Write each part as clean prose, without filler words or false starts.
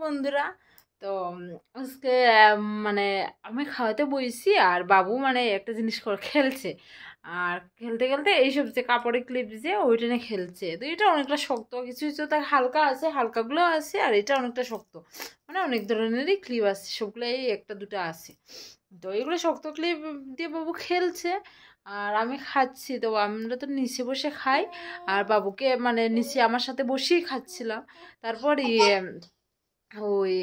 বন্ধুরা। তো আজকে মানে আমি খাওয়াতে বইছি আর বাবু মানে একটা জিনিস করে খেলছে। আর খেলতে খেলতে এইসব যে কাপড়ের ক্লিপ যে ওইটা নিয়ে খেলছে। তো এটা অনেকটা শক্ত, কিছু কিছু তার হালকা আছে, হালকাগুলো আছে, আর এটা অনেকটা শক্ত। মানে অনেক ধরনেরই ক্লিপ আছে, সবগুলাই একটা দুটো আছে। তো এগুলো শক্ত ক্লিপ দিয়ে বাবু খেলছে আর আমি খাচ্ছি। তো আমরা তো নিচে বসে খাই আর বাবুকে মানে নিচে আমার সাথে বসেই খাচ্ছিলাম। তারপর ওই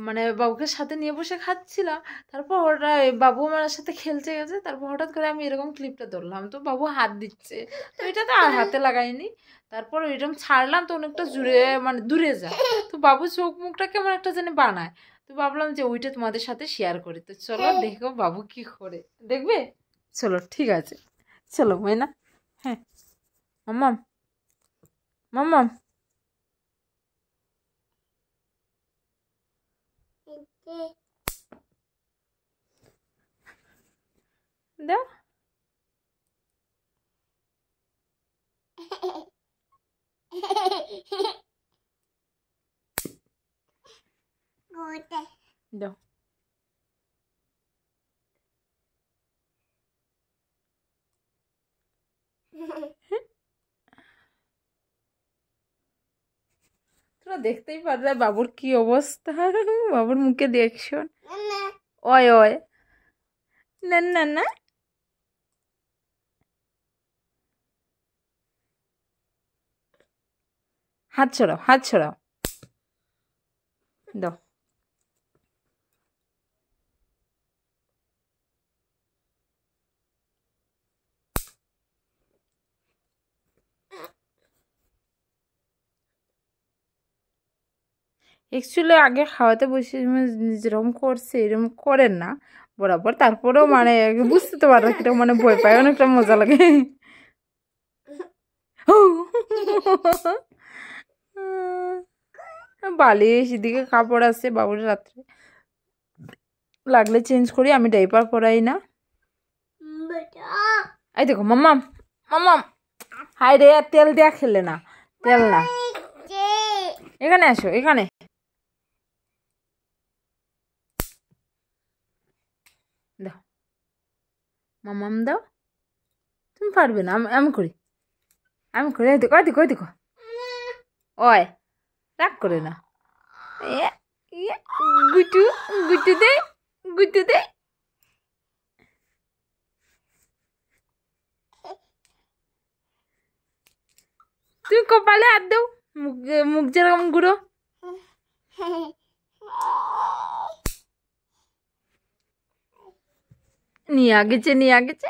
মানে বাবুকে সাথে নিয়ে বসে খাচ্ছিলাম। তারপর ওরা বাবু আমার সাথে খেলতে গেছে, তারপর হঠাৎ করে আমি এরকম ক্লিপটা ধরলাম, তো বাবু হাত দিচ্ছে, তো এটা তো আর হাতে লাগাইনি। তারপর এরকম ছাড়লাম তো অনেকটা জুড়ে মানে দূরে যায়, তো বাবু চোখ মুখটা কেমন একটা জানি বানায়। তো ভাবলাম যে ওইটা তোমাদের সাথে শেয়ার করি। তো চলো দেখো বাবু কি করে, দেখবে? চলো ঠিক আছে, চলো না। হ্যাঁ মাম্মাম, মাম্মাম দাও। দাও। তোরা দেখতেই পারবে বাবুর কি অবস্থা, বাবুর মুখে দেখশন। ওয় ওয়, না না না, হাত ছড়াও, হাত ছড়াও, দাও। অ্যাকচুয়ালি আগে খাওয়াতে বসে যেরকম করছে এরকম করেন না বরাবর, তারপরেও মানে বুঝতে তো পারো কিরকম মানে ভয় পায়, অনেকটা মজা লাগে। বালিশ এদিকে কাপড় আছে বাবুর, রাত্রে লাগলে চেঞ্জ করি, আমি ডাইপার পরাই না। এই দেখো মাম্মাম, মাম্মাম হাই রে, তেল দেয়া খেলে না, তেল না। এখানে আসো, এখানে দাও, মাম্মাম দাও। তুমি পারবে না, আমি করি, আমি করি। দেখো দেখো দেখো, ওয় রাগ করে না। গুটু, গুটু দে, গুটু দে। তুমি কপালে হাত দাও, মুখ মুখ যেরকম গুঁড়ো। নিয়ে আগেছে, নিয়ে আগেছে।